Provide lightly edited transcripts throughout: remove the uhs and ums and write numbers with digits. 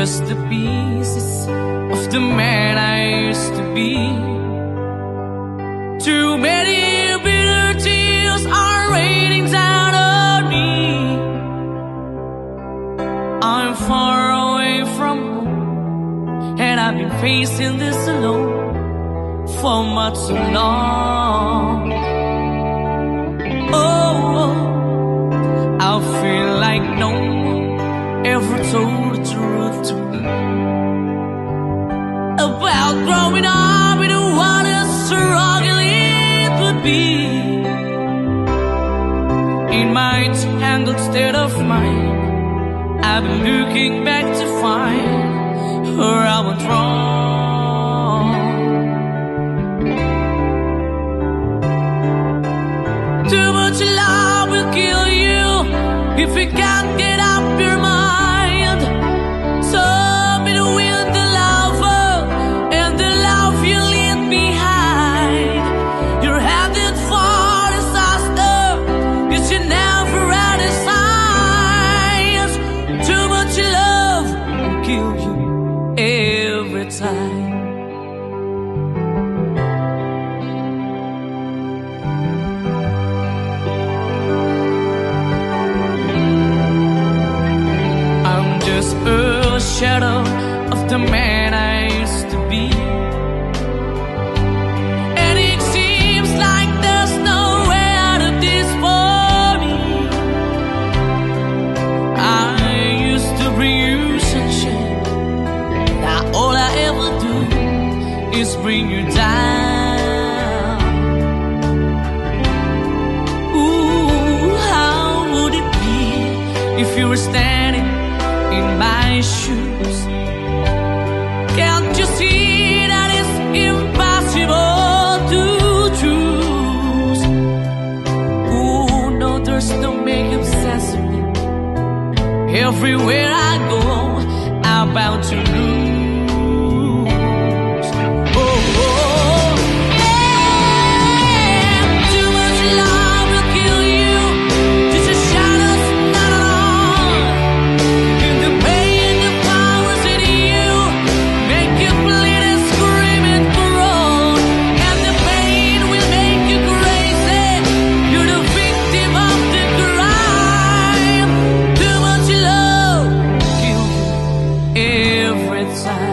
just the pieces of the man I used to be. Too many bitter tears are raining down on me. I'm far away from home, and I've been facing this alone for much too long. Oh, I feel like no one ever told the truth to me about growing up in what a struggle it would be. In my tangled state of mind, I've been looking back to find where I went wrong. Too much love will kill you if you can't get up your mind. So between the lover and the love you leave behind, you're headed for disaster, 'cause you never had a signs. Too much love will kill you every time. A shadow of the man I used to be, and it seems like there's no way out of this for me. I used to bring you sunshine, now all I ever do is bring you down. Ooh, how would it be if you were standing in my shoes? Can't you see that it's impossible to choose? Oh no, there's no making sense of me. Everywhere I go, I'm bound to lose. Oh, oh, yeah. Too much love will kill you. Just a shadow's not alone. In the pain, the powers in you make you bleed and scream and groan, and the pain will make you crazy. You're the victim of the crime. Too much love will kill you every time.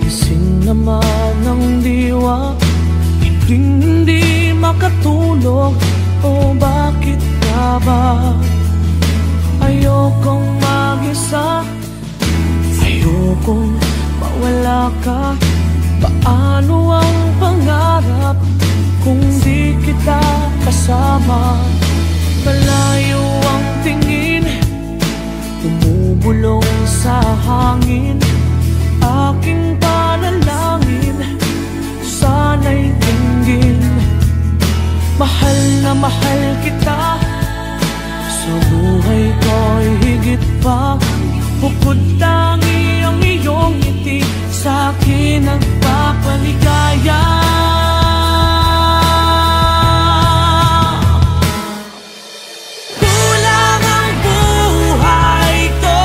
Gising naman ng diwa, hindi makatulog. O bakit nga ba? Ayokong mag-isa, ayokong mawala ka. Paano ang pangarap kung di kita kasama? Malayo ang tingin, bumubulong sa hangin. Aking panalangin, sana'y dinggin. Mahal na mahal kita, sa buhay ko'y higit pa. Bukod tangi ang aking nagpapaligaya. Kulang ang buhay ko,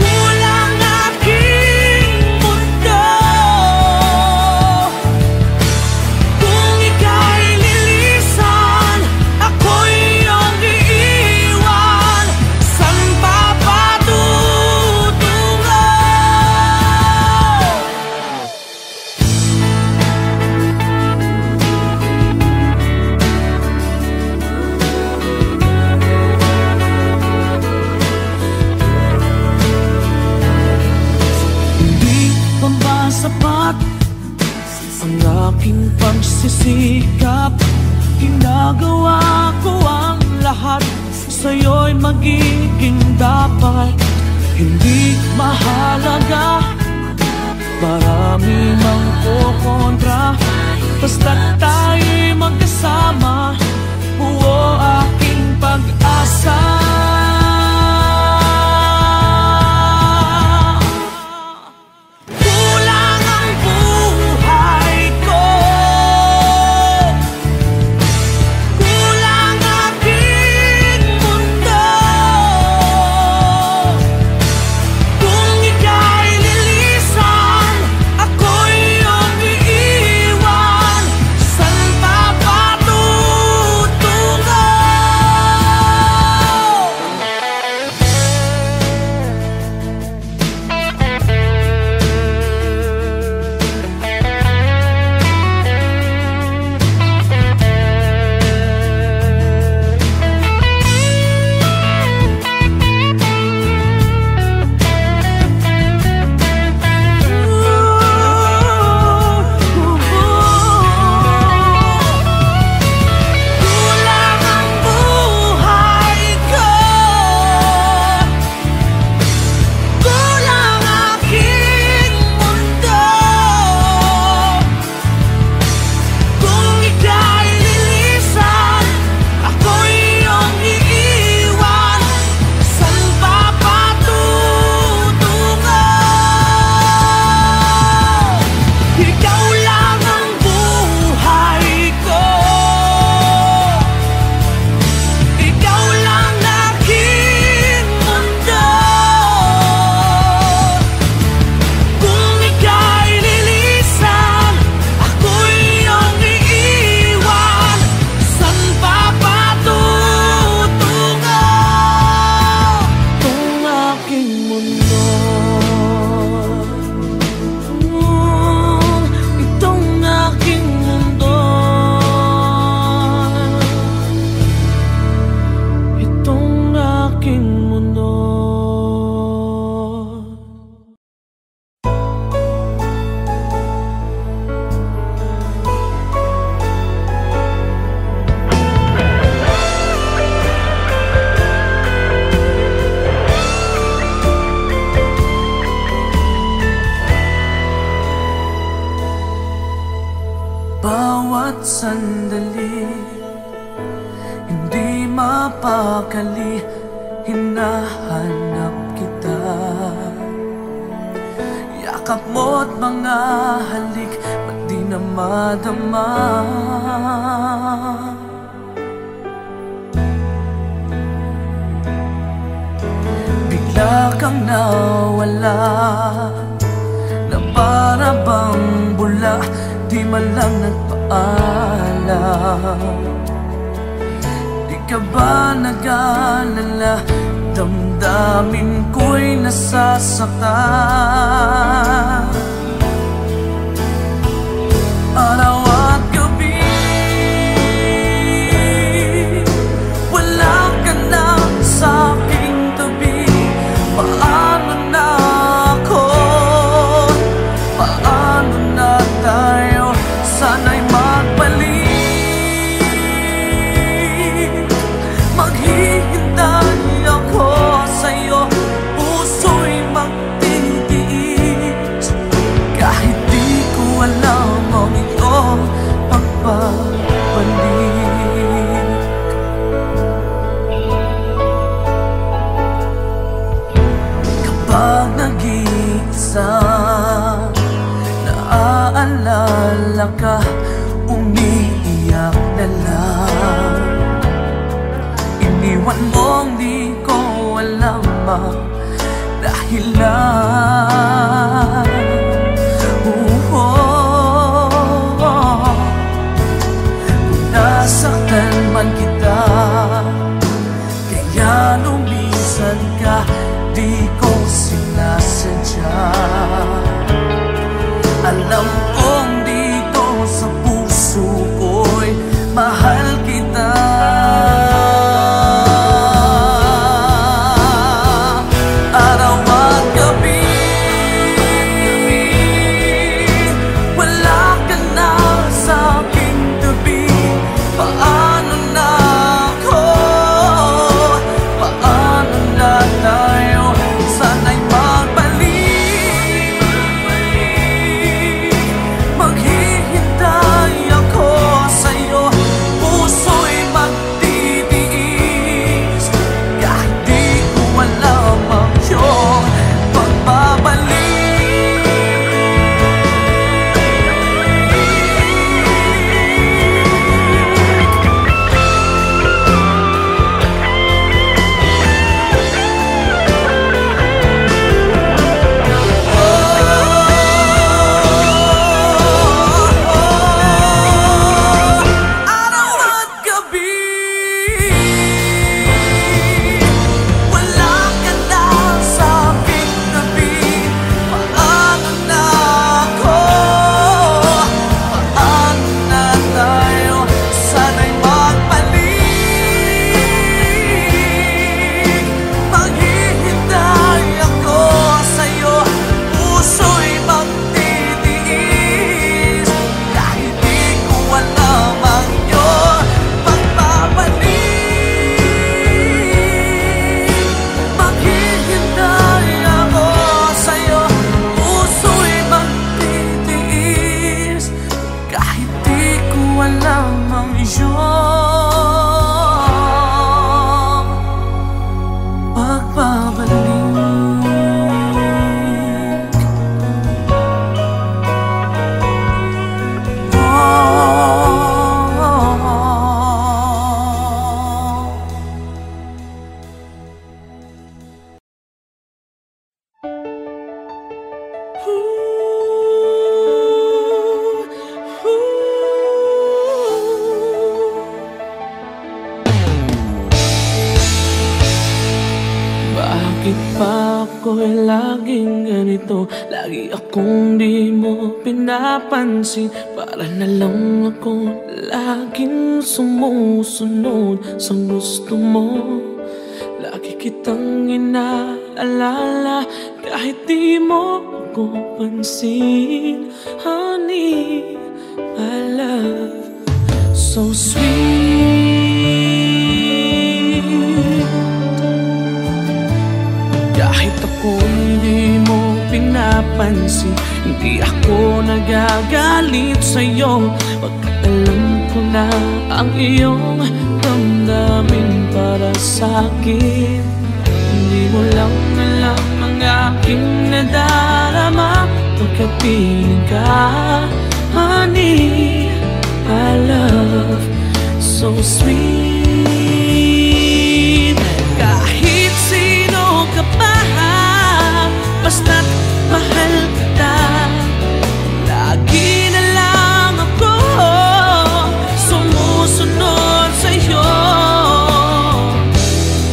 kulang aking mundo. Kung ika'y lilisan, ako'y iyong iiwan. San pa patutungo? Hindi pa ba sapat ang aking pagsisikap? Ginagawa ko ang lahat, sa'yo'y magiging dapat. Hindi mahalaga, marami mang kukontra, basta't tayo'y magkasama, buo aking pag-asa. Kulang ang buhay ko, kulang aking mundo. Kung ika'y lilisan, ako'y iyong iiwan. San pa patutungo? Kulang ang buhay ko, kulang aking mundo. Kung ika'y lilisan, ako'y iyong iiwan. San pa patutungo? Ikaw lang ang buhay ko, ikaw lang aking mundo. Kung ika'y lilisan, ako'y iyong iiwan. San pa patutungo? Itong aking mundo, itong aking mundo, itong aking mundo. Bawat sandali, hindi mapakali, hinahanap kita. Yakap mo't mga halik, ba't di na madama? Bigla kang nawala, na para bang bula, di man lang nagpaalam. Di ka ba nag-alala, damdamin ko'y nasasaktan. Araw at gabi, wala ka na sa aking tabi. Paano na ako? Paano na tayo? Sana'y magbalik. Maghihintay ako sa'yo, puso'y magtitiis. minsan naaalala ka, umiiyak na lang. Iniwan mong di ko alam ang dahilan. Kung nasaktan man kita, kaya lumisan ka, di ko sinasadya. Alam kong dito sa puso ko'y mahal kita. Araw at gabi, wala ka na sa aking tabi. Paano na ako? Paano na tayo? Sana'y magbalik. Maghihintay ako sa'yo, puso'y magtitiis. Kahit di ko alam ang iyong pagbabalik. Araw at gabi, wala ka na sa aking tabi. Paano na ako? Paano na tayo? Sana'y magbalik. Maghihintay ako sa'yo, puso'y magtitiis. Kahit di ko alam ang iyong pagbabalik. Maghihintay ako sa'yo, puso'y magtitiis. Kahit di ko alam ang iyong pagbabalik. Bakit pa ako'y laging ganito? Lagi akong di mo pinapansin. Para na lang ako laging sumusunod sa gusto mo. Lagi kitang inaalala kahit di mo ako pansin. Honey, my love, so sweet. Kahit ako hindi mo pinapansin, hindi ako nagagalit sa'yo. Pagkat alam ko na ang iyong damdamin para sa'kin. Hindi mo lang alam ang aking nadarama pagkat piling ka. Honey, my love, so sweet. Kahit sino ka pa, basta't mahal kita. Lagi na lang ako sumusunod sa'yo.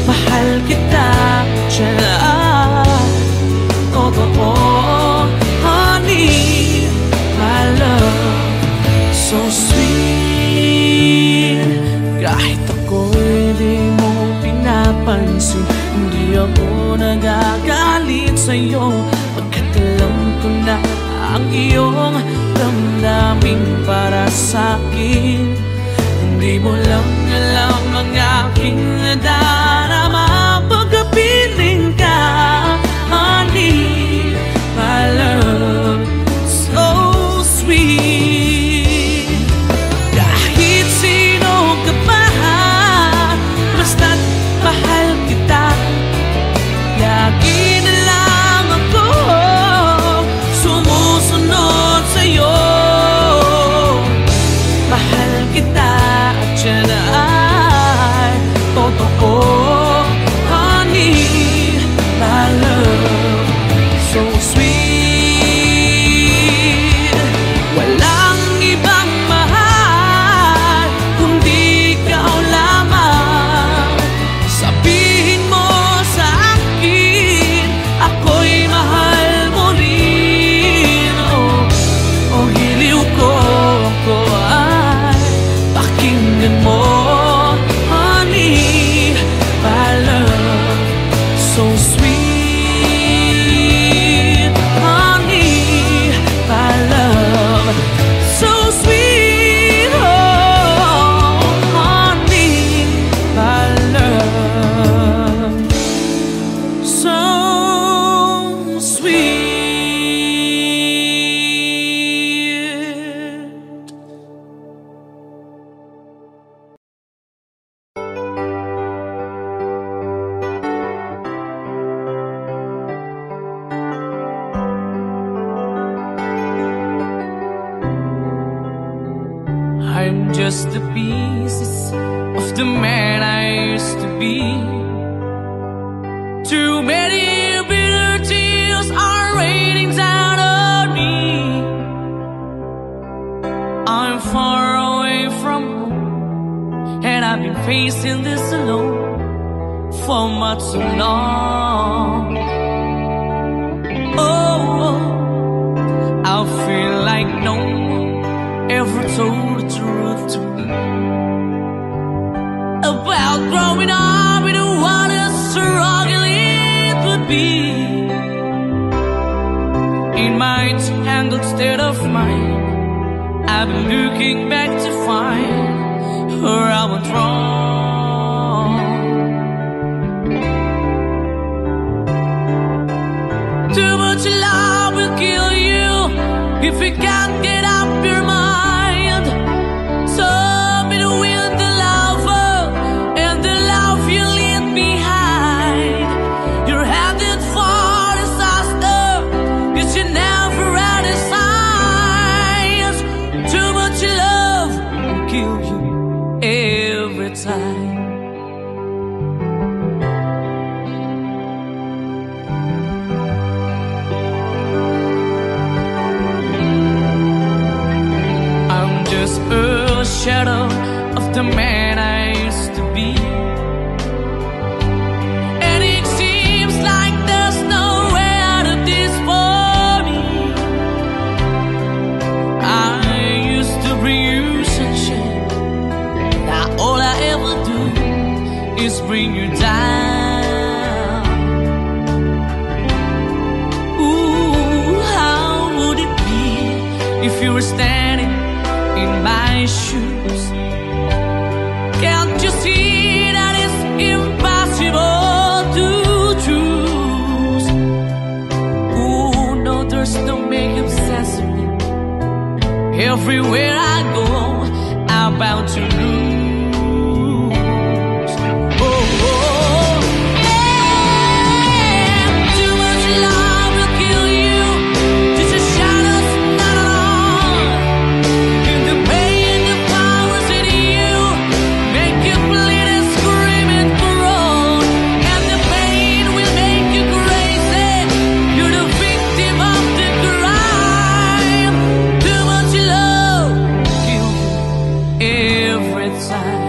Mahal kita dyan, totoo. Honey, my love, so sweet. Kahit ako'y di mo pinapansin, hindi ako nagagalit sa'yo. Pagkat alam ko na ang iyong damdamin para sa'kin. Hindi mo lang alam ang aking nadarama pagkapiling ka. Honey, my love, so sweet. Kahit sino ka pa, basta't mahal kita. Lagi na lang ako am just the pieces of the man I used to be. Too many bitter tears are raining down on me. I'm far away from home, and I've been facing this alone for much too long. Oh, I feel like no one ever told the truth to me about growing up in what a struggle it would be. In my tangled state of mind, I've been looking back to find where I went wrong. Too much love will kill you if you can't get up your mind. So between the lover and the love you leave behind, you're headed for disaster, 'cause you never had a signs. Too much love will kill you every time. A shadow of the man I used to be, and it seems like there's no way out of this for me. I used to bring you sunshine, now all I ever do is bring you down. Ooh, how would it be if you were standing in my shoes? Can't you see that it's impossible to choose? Ooh, no, there's no making sense of me. Everywhere I go, I'm bound to lose. Oh, oh, yeah. Too much love will kill you. Just a shadow's not alone. The pain, the powers in you make you bleed and scream and groan, and the pain will make you crazy. You're the victim of the crime. Too much love kill you every time.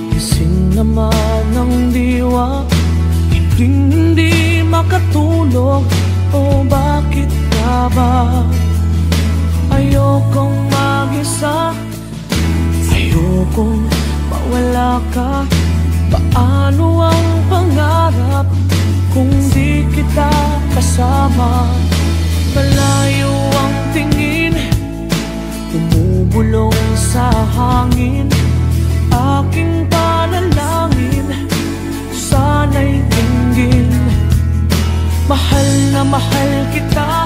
Gising naman ng diwa, hindi makatulog. O bakit ka ba? Ayokong mag-isa, ayokong mawala ka. Paano ang pangarap kung di kita kasama? Malayo ang tingin, bumubulong sa hangin. Aking panalangin, sana'y tinggin. Mahal na mahal kita,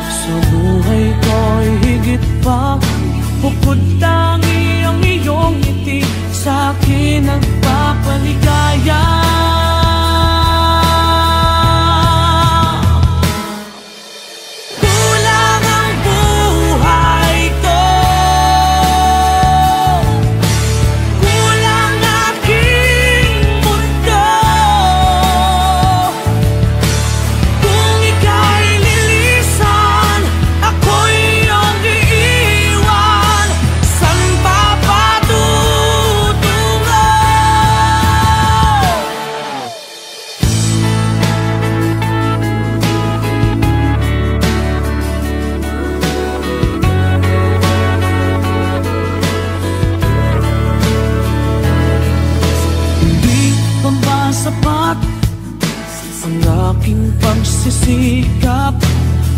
sa buhay ko'y higit pa. Bukod tangi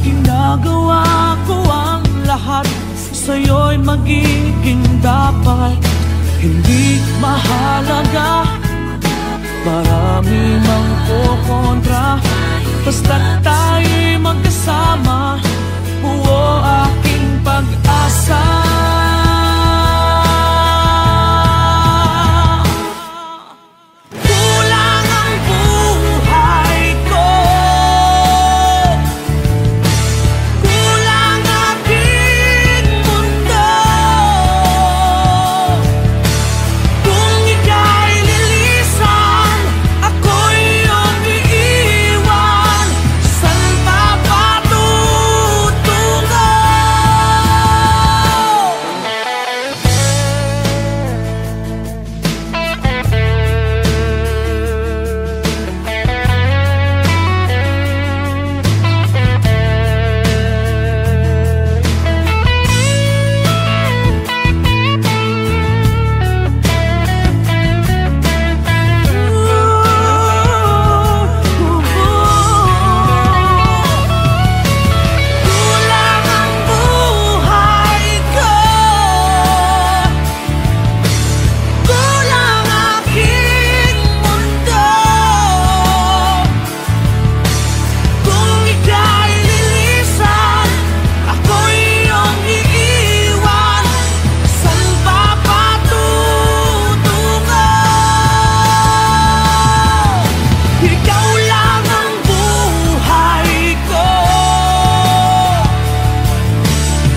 Ginagawa ko ang lahat, sa'yo'y magiging dapat. Hindi mahalaga, marami mang kukontra, basta't tayo'y magkasama, buo aking pag-asa. Kulang ang buhay ko, kulang aking mundo. Kung ika'y lilisan, ako'y iyong iiwan. Saan pa patutungo? Kulang ang buhay ko, kulang aking mundo. Kung ika'y lilisan, ako'y iyong iiwan. Saan pa patutungo? Ikaw lang ang buhay ko,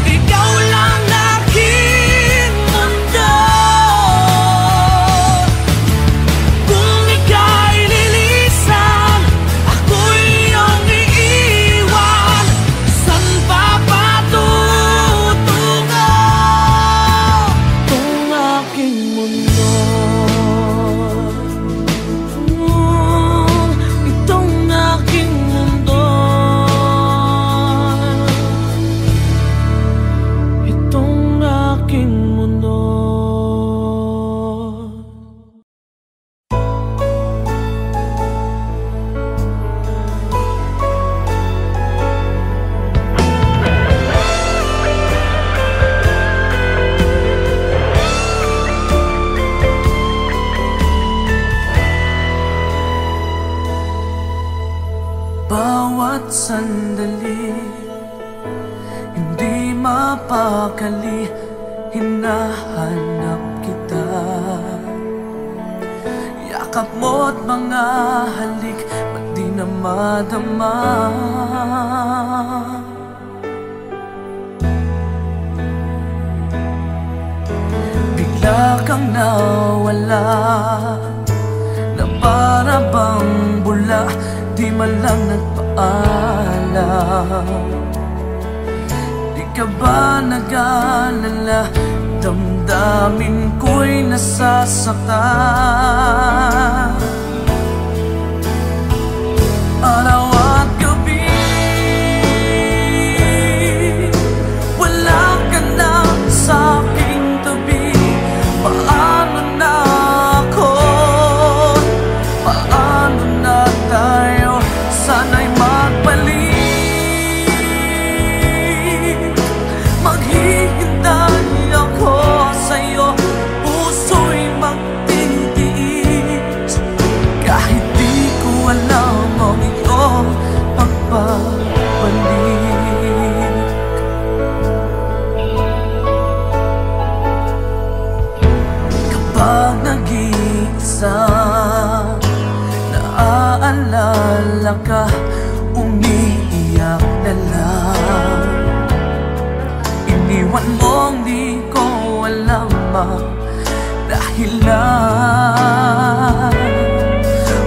ikaw lang aking mundo. Kung ika'y lilisan, ako'y iyong iiwan. Saan pa patutungo? Itong aking mundo, itong aking mundo, itong aking mundo. Bawat sandali, hindi mapakali, hinahanap kita. Yakap mo't mga halik, ba't di na madama? Bigla kang nawala, na para bang bula, di man lang nagpaalam. Di ka ba nag-alala, damdamin ko'y nasasaktan. Araw at gabi, wala ka na sa aking tabi. Paano na ako? Paano na tayo? Sana'y magbalik. Maghihintay ako sa'yo, puso'y magtitiis. Kahit di ko alam ang iyong pagbabalik. Kapag nag-iisa, naaalala ka, umiiyak na lang. Iniwan mong di ko alam ang dahilan.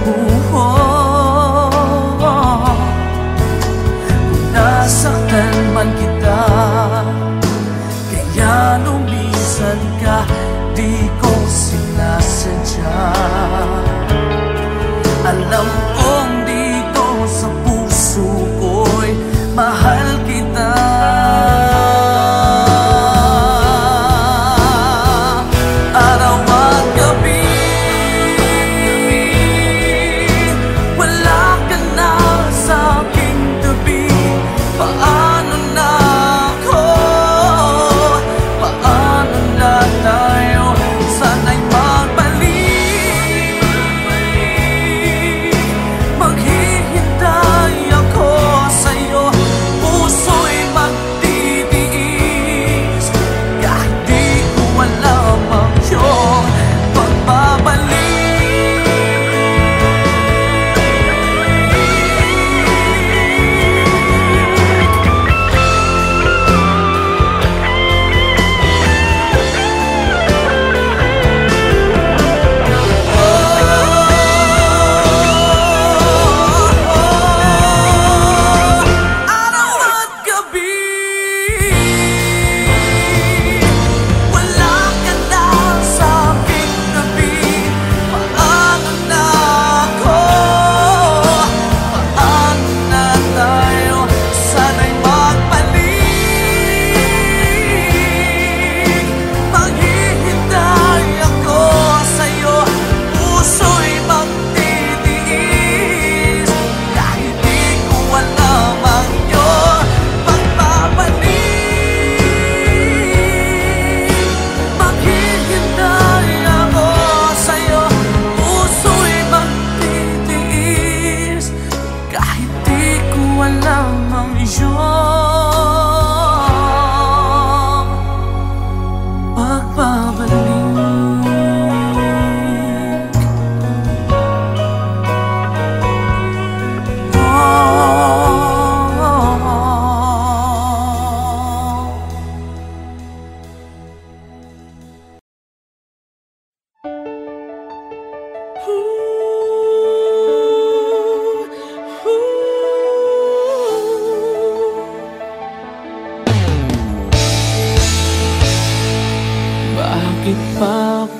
Kung nasaktan man kita, kaya lumisan ka, di ko sinasadya. Alam kong dito sa puso ko'y mahal kita. Araw at gabi,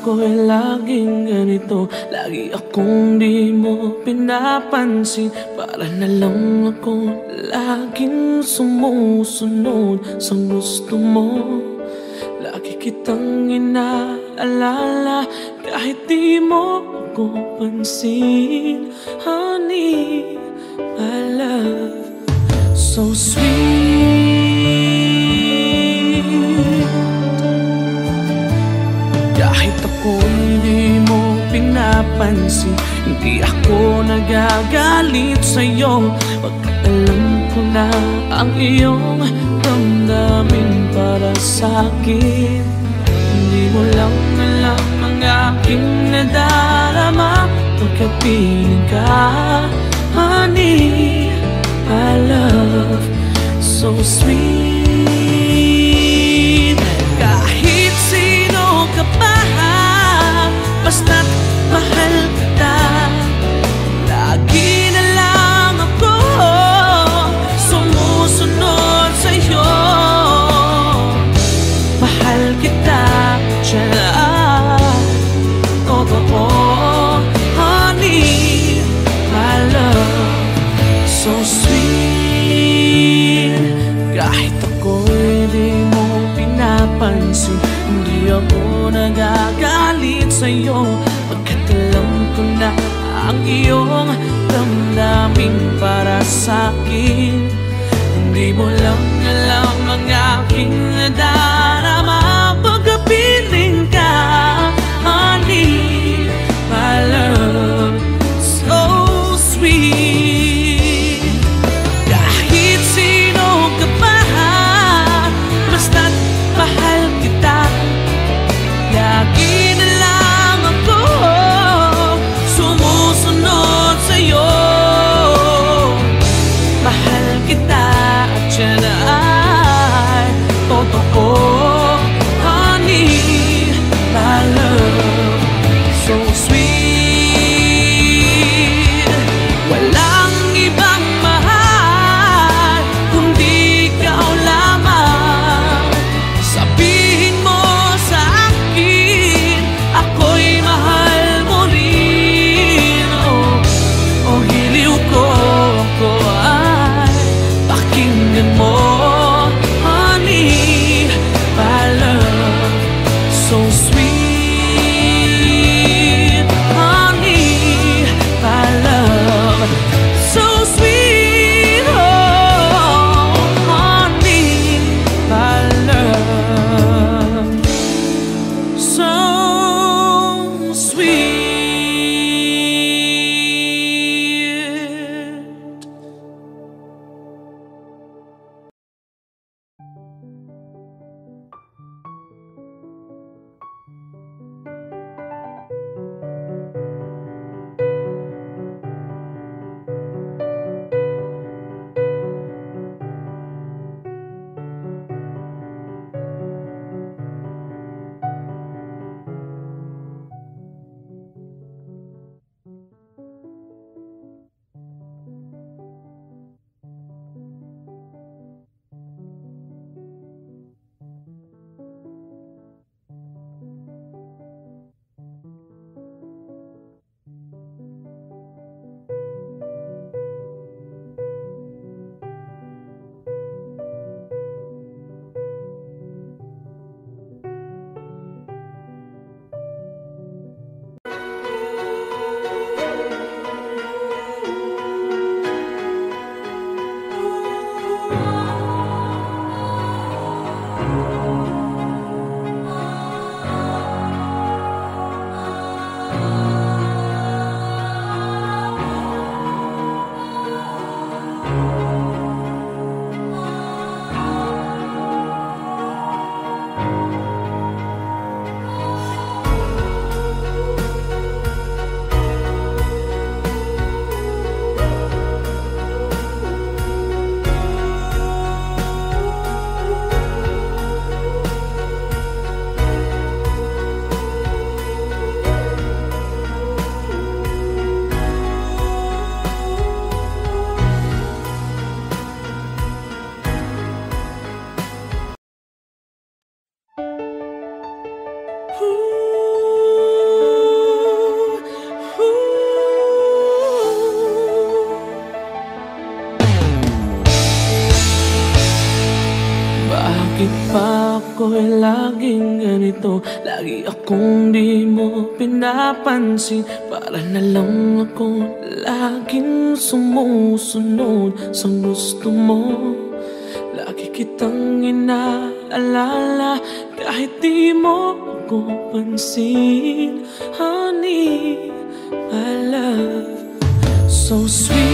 ako'y laging ganito. Lagi akong di mo pinapansin. Para na lang ako laging sumusunod sa gusto mo. Lagi kitang inaalala kahit di mo ako pansin. Honey, my love, so sweet. Kahit ako hindi mo pinapansin, hindi ako nagagalit sa'yo. Pagkat alam ko na ang iyong damdamin para sa'kin. Hindi mo lang alam ang aking nadarama pagkapiling ka. Honey, my love, so sweet. Kahit sino ka pa, basta't mahal kita. Lagi na lang ako sumusunod sa'yo. Mahal kita, tiyan, totoo. Honey, my love, so sweet. Kahit ako'y di mo pinapansin, hindi ako nagagalit sa'yo. Pagkat alam ko na ang iyong damdamin para sa'kin. Hindi mo lang alam ang aking nadarama pagkapiling ka. Honey, my love, so sweet. Kahit sino ka pa, basta't mahal kita. Lagi na lang ako sumusunod sa'yo. Mahal kita at yan ay totoo. Honey, my love, so sweet. Walang ibang mahal kundi ikaw lamang. Sabihin mo sa akin, ako'y mahal mo rin. Oh, hiliw ko, ako ay pakinggan mo. Honey, my love, so sweet. Honey, my love, so sweet. Oh, honey, my love, so sweet. Bakit pa ako'y laging ganito? Lagi akong di mo pinapansin. Para na lang ako laging sumusunod sa gusto mo. Lagi kitang inaalala kahit di mo ako pansin. Honey, my love, so sweet.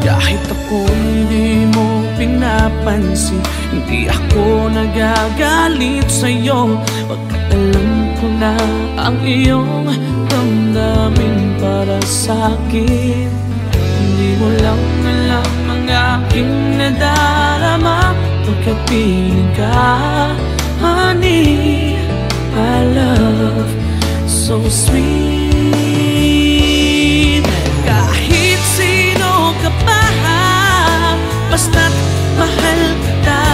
Kahit ako hindi mo pinapansin, hindi ako nagagalit sa'yo. Pagkat alam ko na ang iyong damdamin para sa'kin. Hindi mo lang alam ang aking nadarama pagkat piling ka. Honey, my love, so sweet. Kahit sino ka pa, basta't mahal kita.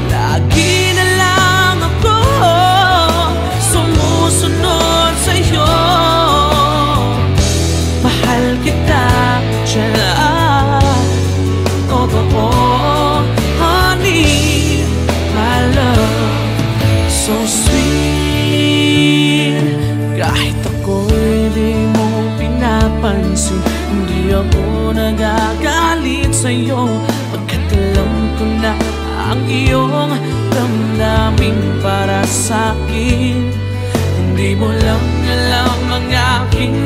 Lagi na lang ako sumusunod sa'yo. Mahal kita dyan, totoo. Honey, my love, so sweet. Kahit ako'y di mo pinapansin, hindi ako nagagalit sa'yo. Pagkat alam ko na ang iyong damdamin para sa'kin. Hindi mo lang alam ang aking